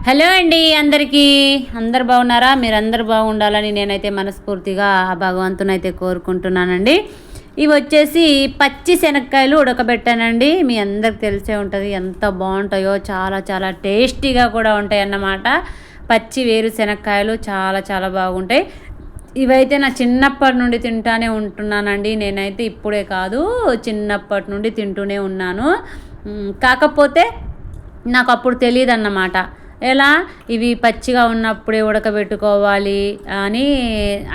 Hello అండి, అందరు బాగున్నారా? మీరందరూ బాగుండాలని నేనైతే మనస్ఫూర్తిగా ఆ భగవంతుని అయితే కోరుకుంటున్నానండి. ఇవి వచ్చేసి పచ్చి శనక్కాయలు ఉడకబెట్టానండి. మీ అందరికి తెలిసే ఉంటుంది ఎంత బాగుంటాయో, చాలా చాలా టేస్టీగా కూడా ఉంటాయి అన్నమాట. పచ్చి వేరు శనక్కాయలు చాలా చాలా బాగుంటాయి. ఇవైతే నా చిన్నప్పటి నుండి తింటానే ఉంటున్నానండి. నేనైతే ఇప్పుడే కాదు, చిన్నప్పటి నుండి తింటూనే ఉన్నాను. కాకపోతే నాకు అప్పుడు తెలియదు అన్నమాట. ఎలా ఇవి పచ్చిగా ఉన్నప్పుడే ఉడకబెట్టుకోవాలి అని.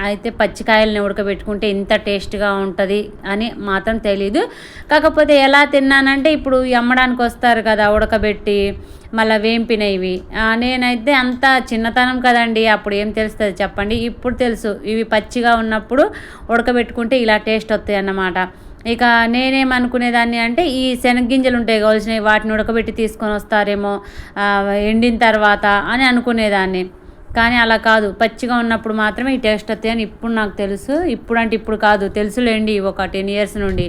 అయితే పచ్చికాయలని ఉడకబెట్టుకుంటే ఇంత టేస్ట్గా ఉంటుంది అని మాత్రం తెలీదు. కాకపోతే ఎలా తిన్నానంటే, ఇప్పుడు అమ్మడానికి వస్తారు కదా ఉడకబెట్టి మళ్ళీ వేంపినవి. నేనైతే అంత చిన్నతనం కదండి, అప్పుడు ఏం తెలుస్తుంది చెప్పండి. ఇప్పుడు తెలుసు ఇవి పచ్చిగా ఉన్నప్పుడు ఉడకబెట్టుకుంటే ఇలా టేస్ట్ వస్తాయి అన్నమాట. ఇక నేనేమనుకునేదాన్ని అంటే, ఈ శనగ్గింజలు ఉంటాయి కావాల్సినవి, వాటిని ఉడకబెట్టి తీసుకొని వస్తారేమో ఎండిన తర్వాత అని అనుకునేదాన్ని. కానీ అలా కాదు, పచ్చిగా ఉన్నప్పుడు మాత్రమే ఈ టేస్ట్ వస్తాయి అని ఇప్పుడు నాకు తెలుసు. ఇప్పుడు అంటే ఇప్పుడు కాదు, తెలుసులేండి, ఒక 10 years నుండి.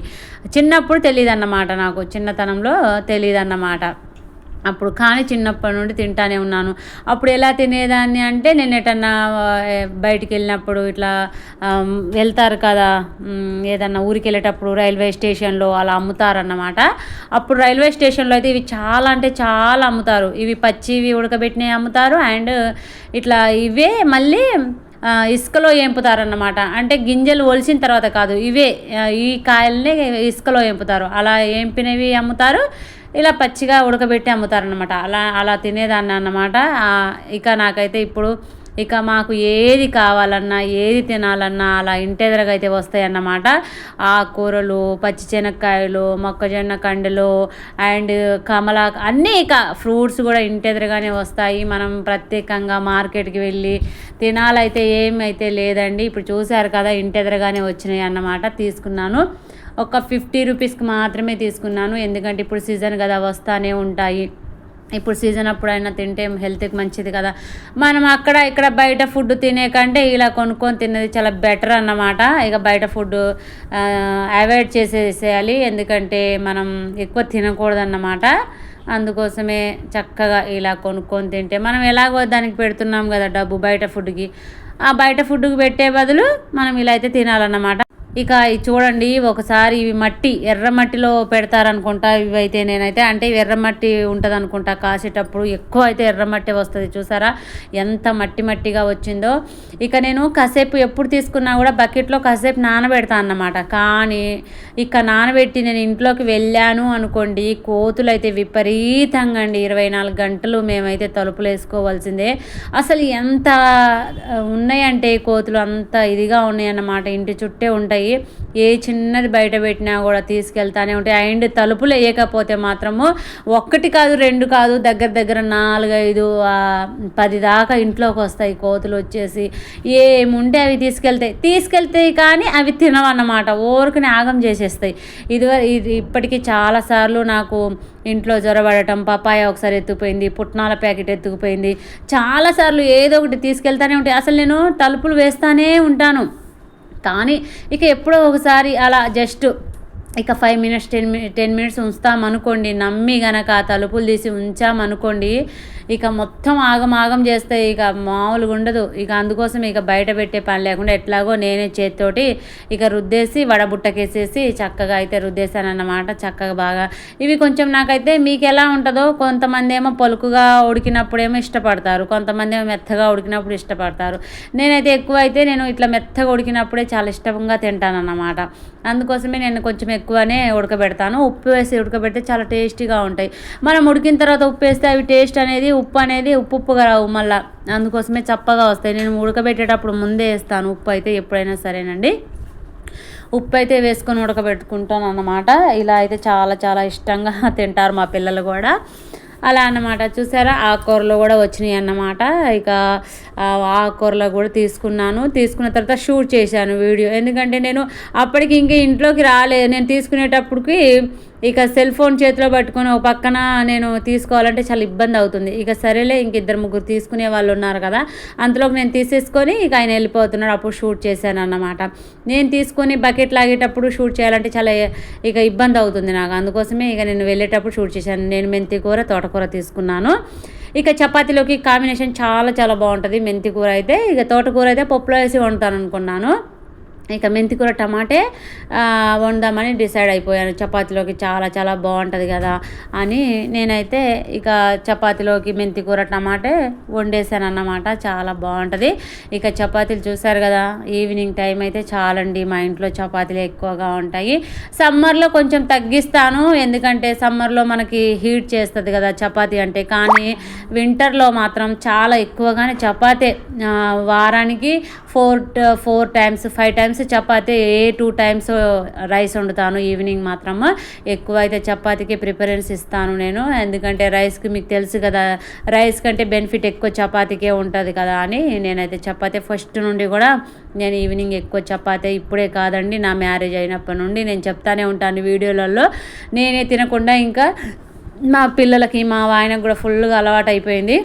చిన్నప్పుడు తెలియదు అన్నమాట, నాకు చిన్నతనంలో తెలియదు అన్నమాట అప్పుడు. కానీ చిన్నప్పటి నుండి తింటానే ఉన్నాను. అప్పుడు ఎలా తినేదాన్ని అంటే, నేను ఎటన్నా బయటికి వెళ్ళినప్పుడు ఇట్లా వెళ్తారు కదా, ఏదన్నా ఊరికి వెళ్ళేటప్పుడు రైల్వే స్టేషన్లో అలా అమ్ముతారన్నమాట. అప్పుడు రైల్వే స్టేషన్లో అయితే ఇవి చాలా అంటే చాలా అమ్ముతారు. ఇవి పచ్చివి ఉడకబెట్టినవి అమ్ముతారు, అండ్ ఇట్లా ఇవే మళ్ళీ ఇసుకలో వేంపుతారన్నమాట. అంటే గింజలు ఒలిసిన తర్వాత కాదు, ఇవే ఈ కాయల్ని ఇసుకలో వేంపుతారు. అలా వేంపినవి అమ్ముతారు, ఇలా పచ్చిగా ఉడకబెట్టి అమ్ముతారనమాట. అలా అలా తినేదాన్ని అన్నమాట. ఇక నాకైతే ఇప్పుడు ఇక మాకు ఏది కావాలన్నా, ఏది తినాలన్నా అలా ఇంటెదురుగా అయితే వస్తాయి అన్నమాట. ఆకుకూరలు, పచ్చి శనక్కాయలు, మొక్కజొన్న కండలు, అండ్ కమలా, అన్నీ ఇక ఫ్రూట్స్ కూడా ఇంటెదురుగానే వస్తాయి. మనం ప్రత్యేకంగా మార్కెట్కి వెళ్ళి తినాలైతే ఏమైతే లేదండి. ఇప్పుడు చూశారు కదా, ఇంటెదురుగానే వచ్చినాయి అన్నమాట. తీసుకున్నాను, ఒక 50 రూపీస్కి మాత్రమే తీసుకున్నాను. ఎందుకంటే ఇప్పుడు సీజన్ కదా, వస్తూనే ఉంటాయి. ఇప్పుడు సీజన్ అప్పుడైనా తింటే హెల్త్కి మంచిది కదా. మనం అక్కడ ఇక్కడ బయట ఫుడ్ తినే కంటే ఇలా కొనుక్కొని తిన్నది చాలా బెటర్ అన్నమాట. ఇక బయట ఫుడ్ అవాయిడ్ చేసేసేయాలి, ఎందుకంటే మనం ఎక్కువ తినకూడదన్నమాట. అందుకోసమే చక్కగా ఇలా కొనుక్కొని తింటే, మనం ఎలాగో దానికి పెడుతున్నాం కదా డబ్బు బయట ఫుడ్కి, ఆ బయట ఫుడ్కి పెట్టే బదులు మనం ఇలా అయితే తినాలన్నమాట. ఇక చూడండి, ఒకసారి ఇవి మట్టి, ఎర్రమట్టిలో పెడతారనుకుంటా ఇవైతే. నేనైతే అంటే ఎర్రమట్టి ఉంటుంది అనుకుంటా, కాసేటప్పుడు ఎక్కువ అయితే ఎర్రమట్టి వస్తుంది. చూసారా ఎంత మట్టి మట్టిగా వచ్చిందో. ఇక నేను కాసేపు ఎప్పుడు తీసుకున్నా కూడా బకెట్లో కాసేపు నానబెడతాను అన్నమాట. కానీ ఇక నానబెట్టి నేను ఇంట్లోకి వెళ్ళాను అనుకోండి, కోతులు అయితే విపరీతంగా అండి. 24 గంటలు మేమైతే తలుపులు వేసుకోవాల్సిందే. అసలు ఎంత ఉన్నాయంటే కోతులు అంత ఇదిగా ఉన్నాయన్నమాట. ఇంటి చుట్టే ఉంటాయి. ఏ చిన్నది బయట పెట్టినా కూడా తీసుకెళ్తానే ఉంటాయి. అండ్ తలుపులు వేయకపోతే మాత్రము 1 కాదు 2 కాదు, దగ్గర దగ్గర 4, 5, 10 దాకా ఇంట్లోకి వస్తాయి కోతులు వచ్చేసి. ఏముంటే అవి తీసుకెళ్తాయి కానీ అవి తినవన్నమాట, ఊరికనే ఆగం చేసేస్తాయి. ఇప్పటికీ చాలాసార్లు నాకు ఇంట్లో జ్వరపడటం, పపాయ ఒకసారి ఎత్తుకుపోయింది, పుట్నాల ప్యాకెట్ ఎత్తుకుపోయింది. చాలాసార్లు ఏదో ఒకటి తీసుకెళ్తానే ఉంటాయి. అసలు నేను తలుపులు వేస్తూనే ఉంటాను, కానీ ఇక ఎప్పుడో ఒకసారి అలా జస్ట్ ఇక 5 minutes 10 minutes ఉంచుతామనుకోండి, నమ్మి గనక తలుపులు తీసి ఉంచామనుకోండి, ఇక మొత్తం ఆగం చేస్తాయి. ఇక మామూలుగా ఉండదు. ఇక అందుకోసం ఇక బయట పెట్టే పని లేకుండా ఎట్లాగో నేనే చేతితోటి ఇక రుద్దేసి వడబుట్టకేసేసి చక్కగా అయితే రుద్దేశానన్నమాట. చక్కగా బాగా ఇవి కొంచెం నాకైతే, మీకు ఎలా ఉంటుందో, కొంతమంది ఏమో పలుకుగా ఉడికినప్పుడేమో ఇష్టపడతారు, కొంతమంది ఏమో మెత్తగా ఉడికినప్పుడు ఇష్టపడతారు. నేనైతే ఎక్కువ అయితే నేను ఇట్లా మెత్తగా ఉడికినప్పుడే చాలా ఇష్టంగా తింటానన్నమాట. అందుకోసమే నేను కొంచెం ఎక్కువనే ఉడకబెడతాను. ఉప్పు వేసి ఉడకబెడితే చాలా టేస్టీగా ఉంటాయి. మనం ఉడికిన తర్వాత ఉప్పు వేస్తే అవి టేస్ట్ అనేది, ఉప్పు అనేది ఉప్పుగా రావు మళ్ళీ, అందుకోసమే చప్పగా వస్తాయి. నేను ఉడకబెట్టేటప్పుడు ముందే వేస్తాను ఉప్పు అయితే ఎప్పుడైనా సరేనండి. ఉప్పు అయితే వేసుకొని ఉడకబెట్టుకుంటాను అన్నమాట. ఇలా అయితే చాలా చాలా ఇష్టంగా తింటారు మా పిల్లలు కూడా. అలా అన్నమాట. చూసారా, ఆకుకూరలు కూడా వచ్చినాయి అన్నమాట. ఇక ఆకుకూరలో కూడా తీసుకున్న తర్వాత షూట్ చేశాను వీడియో. ఎందుకంటే నేను అప్పటికి ఇంకా ఇంట్లోకి రాలేదు. నేను తీసుకునేటప్పటికి ఇక సెల్ ఫోన్ చేతిలో పట్టుకొని ఒక పక్కన నేను తీసుకోవాలంటే చాలా ఇబ్బంది అవుతుంది. ఇక సరేలే, ఇంక 2-3 తీసుకునే వాళ్ళు ఉన్నారు కదా, అంతలోకి నేను తీసేసుకొని ఇక ఆయన వెళ్ళిపోతున్నాడు. అప్పుడు షూట్ చేశాను అన్నమాట. నేను తీసుకొని బకెట్ లాగేటప్పుడు షూట్ చేయాలంటే చాలా ఇక ఇబ్బంది అవుతుంది నాకు. అందుకోసమే ఇక నేను వెళ్ళేటప్పుడు షూట్ చేశాను. నేను మెంతి కూర, తోటకూర తీసుకున్నాను. ఇక చపాతీలోకి కాంబినేషన్ చాలా చాలా బాగుంటుంది మెంతి కూర అయితే. ఇక తోటకూర అయితే పప్పులో వేసి వండుతాను అనుకున్నాను. ఇక మెంతికూర టమాటే వండుదామని డిసైడ్ అయిపోయాను. చపాతీలోకి చాలా చాలా బాగుంటుంది కదా అని నేనైతే ఇక చపాతీలోకి మెంతికూర టమాటే వండేసాను అన్నమాట. చాలా బాగుంటుంది. ఇక చపాతీలు చూసారు కదా, ఈవినింగ్ టైం అయితే చాలండి మా ఇంట్లో చపాతీలు ఎక్కువగా ఉంటాయి. సమ్మర్లో కొంచెం తగ్గిస్తాను, ఎందుకంటే సమ్మర్లో మనకి హీట్ చేస్తుంది కదా చపాతీ అంటే. కానీ వింటర్లో మాత్రం చాలా ఎక్కువగానే చపాతీ వారానికి 4 times 5 times chapati, 2 times rice వండుతాను. ఈవినింగ్ మాత్రం ఎక్కువ అయితే చపాతీకి ప్రిఫరెన్స్ ఇస్తాను నేను, ఎందుకంటే రైస్కి మీకు తెలుసు కదా, రైస్ కంటే బెనిఫిట్ ఎక్కువ చపాతీకే ఉంటుంది కదా అని నేనైతే చపాతీ ఫస్ట్ నుండి కూడా నేను ఈవినింగ్ ఎక్కువ చపాతీ. ఇప్పుడే కాదండి, నా మ్యారేజ్ అయినప్పటి నుండి నేను చెప్తానే ఉంటాను వీడియోలలో. నేనే తినకుండా ఇంకా మా పిల్లలకి మా ఆయనకు కూడా ఫుల్గా అలవాటు అయిపోయింది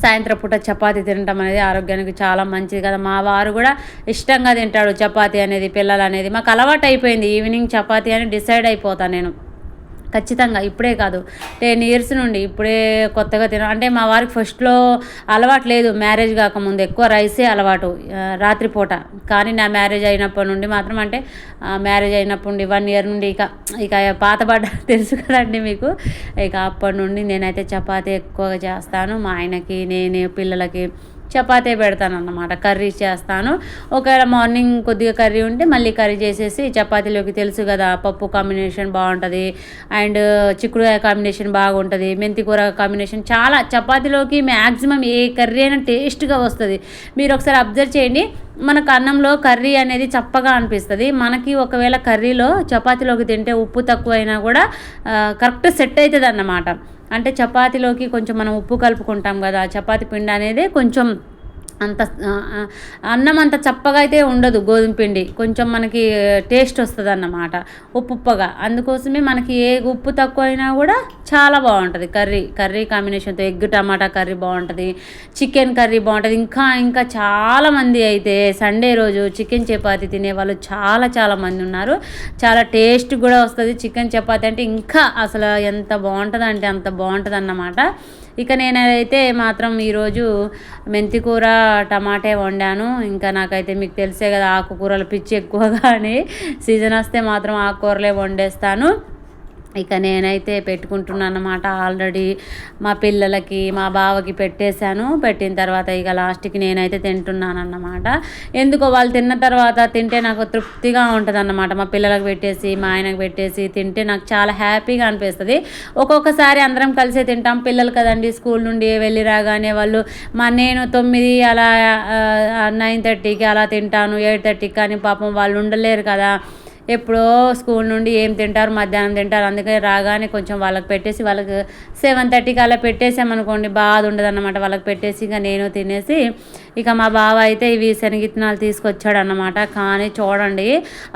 సాయంత్రం పూట చపాతీ తినటం అనేది. ఆరోగ్యానికి చాలా మంచిది కదా. మా వారు కూడా ఇష్టంగా తింటాడు చపాతీ అనేది, పిల్లలు అనేది. మాకు అలవాటు అయిపోయింది ఈవినింగ్ చపాతీ అని డిసైడ్ అయిపోతాను నేను ఖచ్చితంగా. ఇప్పుడే కాదు, 10 years నుండి. ఇప్పుడే కొత్తగా అంటే మా వారికి ఫస్ట్లో అలవాటు లేదు, మ్యారేజ్ కాకముందు ఎక్కువ రైసే అలవాటు రాత్రిపూట. కానీ నా మ్యారేజ్ అయినప్పటి నుండి మాత్రం, అంటే మ్యారేజ్ అయినప్పటి నుండి 1 year నుండి ఇక పాతబడ్డ తెలుసు కదండి మీకు. ఇక అప్పటి నుండి నేనైతే చపాతీ ఎక్కువగా చేస్తాను. మా ఆయనకి, నేను, పిల్లలకి చపాతీ పెడతాను అన్నమాట. కర్రీ చేస్తాను. ఒకవేళ మార్నింగ్ కొద్దిగా కర్రీ ఉంటే మళ్ళీ కర్రీ చేసేసి చపాతీలోకి తెలుసు కదా, పప్పు కాంబినేషన్ బాగుంటుంది, అండ్ చిక్కుడుకాయ కాంబినేషన్ బాగుంటుంది, మెంతికూర కాంబినేషన్ చాలా. చపాతీలోకి మ్యాక్సిమం ఏ కర్రీ అయినా టేస్ట్గా వస్తుంది. మీరు ఒకసారి అబ్జర్వ్ చేయండి, మనకు అన్నంలో కర్రీ అనేది చప్పగా అనిపిస్తుంది. మనకి ఒకవేళ కర్రీలో చపాతీలోకి తింటే ఉప్పు తక్కువైనా కూడా కరెక్ట్ సెట్ అవుతుంది అన్నమాట. అంటే చపాతీలోకి కొంచెం మనం ఉప్పు కలుపుకుంటాం కదా, చపాతీ పిండి అనేది కొంచెం అంత అన్నం అంత చప్పగా అయితే ఉండదు. గోధుమ పిండి కొంచెం మనకి టేస్ట్ వస్తుంది అన్నమాట, ఉప్పుగా. అందుకోసమే మనకి ఏ ఉప్పు తక్కువ అయినా కూడా చాలా బాగుంటుంది కర్రీ కాంబినేషన్తో. ఎగ్ టమాటా కర్రీ బాగుంటుంది, చికెన్ కర్రీ బాగుంటుంది. ఇంకా చాలామంది అయితే సండే రోజు చికెన్ చపాతీ తినేవాళ్ళు చాలా చాలా మంది ఉన్నారు. చాలా టేస్ట్ కూడా వస్తుంది చికెన్ చపాతీ అంటే. ఇంకా అసలు ఎంత బాగుంటుంది అంటే అంత బాగుంటుంది అన్నమాట. ఇక నేనైతే మాత్రం ఈరోజు మెంతికూర టమాటే వండాను. ఇంకా నాకైతే మీకు తెలిసే కదా, ఆకుకూరల పిచ్చి ఎక్కువగా అని. సీజన్ వస్తే మాత్రం ఆకుకూరలే వండేస్తాను. ఇక నేనైతే పెట్టుకుంటున్నాను అన్నమాట. ఆల్రెడీ మా పిల్లలకి, మా బావకి పెట్టేశాను. పెట్టిన తర్వాత ఇక లాస్ట్కి నేనైతే తింటున్నాను అన్నమాట. ఎందుకో వాళ్ళు తిన్న తర్వాత తింటే నాకు తృప్తిగా ఉంటుంది అన్నమాట. మా పిల్లలకు పెట్టేసి, మా ఆయనకు పెట్టేసి తింటే నాకు చాలా హ్యాపీగా అనిపిస్తుంది. ఒక్కొక్కసారి అందరం కలిసే తింటాం, పిల్లలు కదండి స్కూల్ నుండి వెళ్ళి రాగానే వాళ్ళు. నేను 9 అలా 9:30కి అలా తింటాను, 8:30కి. కానీ పాపం వాళ్ళు ఉండలేరు కదా, ఎప్పుడో స్కూల్ నుండి ఏం తింటారు, మధ్యాహ్నం తింటారు. అందుకని రాగానే కొంచెం వాళ్ళకి పెట్టేసి, వాళ్ళకి 7:30కి అలా పెట్టేసామనుకోండి బాధ ఉండదు అన్నమాట. వాళ్ళకి పెట్టేసి ఇక నేను తినేసి, ఇక మా బావ అయితే ఇవి శనగిత్తనాలు తీసుకొచ్చాడు అన్నమాట. కానీ చూడండి,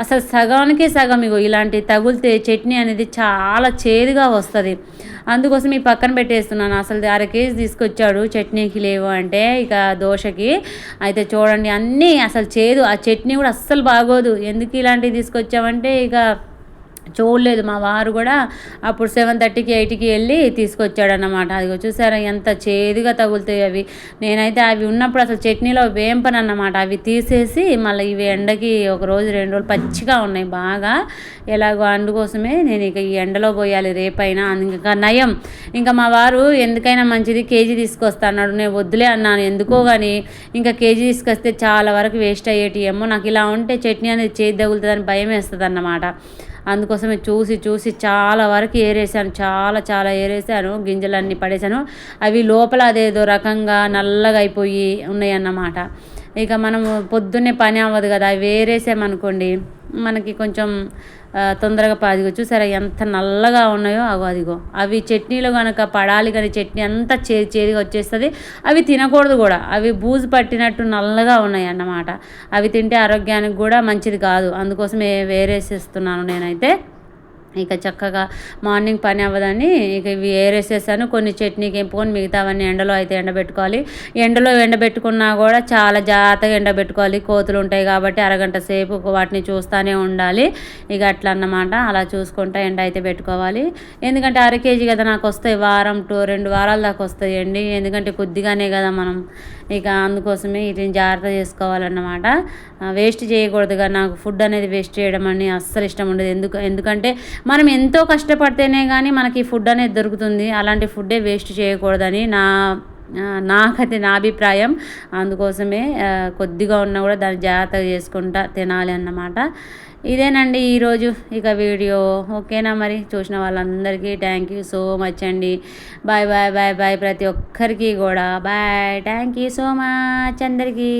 అసలు సగానికి సగం ఇగో ఇలాంటి తగులితే చట్నీ అనేది చాలా చేదుగా వస్తుంది. అందుకోసం ఈ పక్కన పెట్టేస్తున్నాను. అసలు 1/2 kg తీసుకొచ్చాడు, చట్నీకి లేవు అంటే ఇక దోశకి. అయితే చూడండి అన్నీ అసలు చేదు, ఆ చట్నీ కూడా అస్సలు బాగోదు. ఎందుకు ఇలాంటివి తీసుకొచ్చామంటే ఇక చూడలేదు. మా వారు కూడా అప్పుడు 7:30కి 8కి వెళ్ళి తీసుకొచ్చాడన్నమాట. అది చూసారా ఎంత చేదుగా తగులుతాయి అవి. నేనైతే అవి ఉన్నప్పుడు అసలు చట్నీలో వేంపనన్నమాట. అవి తీసేసి మళ్ళీ ఇవి ఎండకి 1 రోజు 2 రోజులు పచ్చిగా ఉన్నాయి బాగా. ఎలాగో అందుకోసమే నేను ఇక ఈ ఎండలో పోయాలి రేపైనా. ఇంకా నయం, ఇంకా మా వారు ఎందుకైనా మంచిది కేజీ తీసుకొస్తాడు. నేను వద్దులే అన్నాను ఎందుకో, కానీ ఇంకా కేజీ తీసుకొస్తే చాలా వరకు వేస్ట్ అయ్యేటియేమో. నాకు ఇలా ఉంటే చట్నీ అనేది చేదు తగులుతుందని భయం వేస్తుంది అన్నమాట. అందుకోసమే చూసి చాలా వరకు ఏరేసాను, చాలా ఏరేసాను, గింజలన్నీ పడేసాను. అవి లోపల అదేదో రకంగా నల్లగా అయిపోయి ఉన్నాయి అన్నమాట. ఇక మనము పొద్దున్నే పని అవ్వదు కదా, అవి వేరేసామనుకోండి మనకి కొంచెం తొందరగా అదిగో చూసారా ఎంత నల్లగా ఉన్నాయో. అదిగో అవి చట్నీలో కనుక పడాలి, కానీ చట్నీ అంతా చేదుగా వచ్చేస్తుంది. అవి తినకూడదు కూడా, అవి బూజు పట్టినట్టు నల్లగా ఉన్నాయి అన్నమాట. అవి తింటే ఆరోగ్యానికి కూడా మంచిది కాదు. అందుకోసమే వేరేసేస్తున్నాను నేనైతే. ఇక చక్కగా మార్నింగ్ పని అవ్వదని ఇక ఇవి ఏరేసేసాను. కొన్ని చట్నీకి ఎంపుకొని మిగతావన్నీ ఎండలో అయితే ఎండబెట్టుకోవాలి. ఎండలో ఎండబెట్టుకున్నా కూడా చాలా జాగ్రత్తగా ఎండబెట్టుకోవాలి. కోతులు ఉంటాయి కాబట్టి అరగంట సేపు వాటిని చూస్తూనే ఉండాలి. ఇక అట్లా అన్నమాట. అలా చూసుకుంటా ఎండ అయితే పెట్టుకోవాలి. ఎందుకంటే అర కేజీ కదా నాకు వస్తాయి, వారం 2 వారాల దాకా వస్తాయండి. ఎందుకంటే కొద్దిగానే కదా మనం, ఇక అందుకోసమే వీటిని జాగ్రత్త చేసుకోవాలన్నమాట. వేస్ట్ చేయకూడదుగా. నాకు ఫుడ్ అనేది వేస్ట్ చేయడం అని అస్సలు ఇష్టం ఉండదు. ఎందుకంటే మనం ఎంతో కష్టపడితేనే కానీ మనకి ఫుడ్ అనేది దొరుకుతుంది. అలాంటి ఫుడ్డే వేస్ట్ చేయకూడదని నాకైతే నా అభిప్రాయం. అందుకోసమే కొద్దిగా ఉన్నా కూడా దాన్ని జాగ్రత్తగా చేసుకుంటా తినాలి అన్నమాట. ఇదేనండి ఈరోజు ఇక వీడియో. ఓకేనా మరి? చూసిన వాళ్ళందరికీ థ్యాంక్ యూ సో మచ్ అండి. బాయ్ బాయ్ బాయ్ బాయ్ ప్రతి ఒక్కరికి కూడా bye. Thank you so much అందరికీ.